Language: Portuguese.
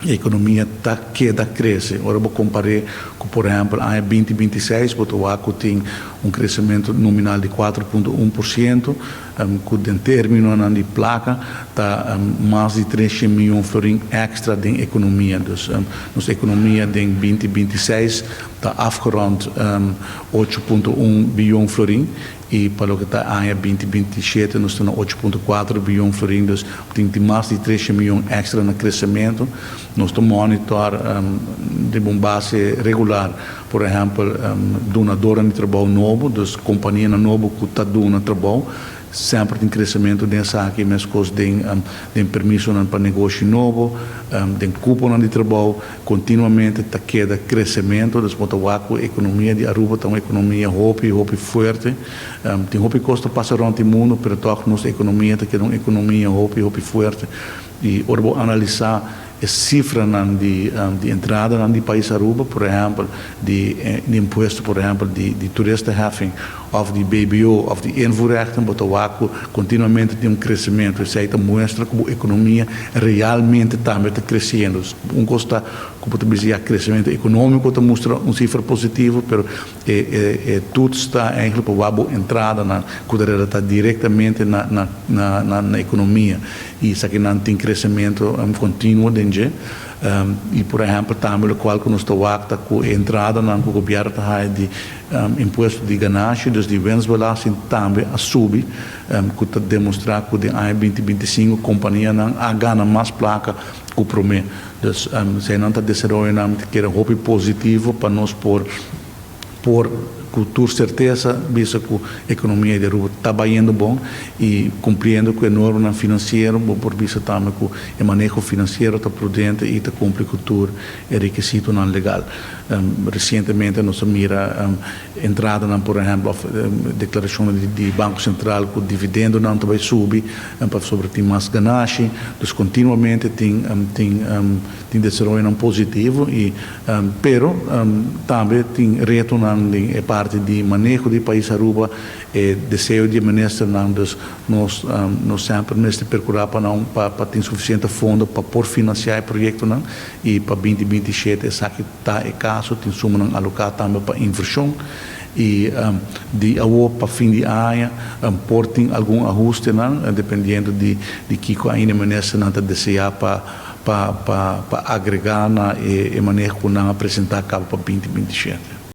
a economia queda cresce. Agora vou comparar com, por exemplo, em 2026, o tem crescimento nominal de 4,1%, com o término de placa está mais de 3 milhões de florin extra de economia. Então, nossa economia de 2026 está afgerond 8,1 bilhão de florin. E para o que está em 2027, nós temos 8,4 bilhões de florin, então tem mais de 3 milhões extra no crescimento. Nós estamos monitorando de uma base regular, por exemplo, donadora de trabalho novo, das companhias novas que estão dando trabalho, sempre tem crescimento dessa aqui, mas coisas tem permisso para negócio novo, tem cupom de trabalho, continuamente está queda crescimento, depois a economia de Aruba é uma economia hope forte, tem hope custa passar around o mundo, mas a nossa economia é uma economia hope forte, e ora vou analisar a cifranan de entrada no país Aruba, por exemplo, de imposto, por exemplo, de toeristenheffing, of de BBO, of de invoerrechten, botawaku, continuamente tem crescimento. Isso aí mostra como a economia realmente também está crescendo. Custa, como tu dizia, crescimento econômico, mostra cifra positivo, mas tudo está eigenlijk para a entrada, que está diretamente na economia. E isso aqui não tem crescimento contínuo, e, por exemplo, também o qual que nós estamos com a entrada no governo de imposto de ganância, de winstbelasting também a subir, que está demonstrando que em 2025 a companhia não ganha mais placa que o prometo. Então, se não está desaroyando, que era um positivo para nós por com certeza, visto que a economia de Aruba está indo bom e cumprindo com a norma financeira, por visto também que o manejo financeiro está prudente e está cumpre com o requisito não legal. Recentemente, nós mira entrada, por exemplo, declaração de Banco Central que o dividendo não vai subir, para sobre ter mais ganância, então continuamente tem desenvolvimento positivo e pero também tem retornando a parte de manejo do país Aruba e desejo de ministro nós sempre nos procurar para ter suficiente fundo para por financiar o projeto e para 2027 essa que está em caso tem suma alocar também para inversão e de agora para fim de ano portem algum ajuste dependendo de que ainda ministro não desejar para agregar e manejo que não apresentar cabo para 2027.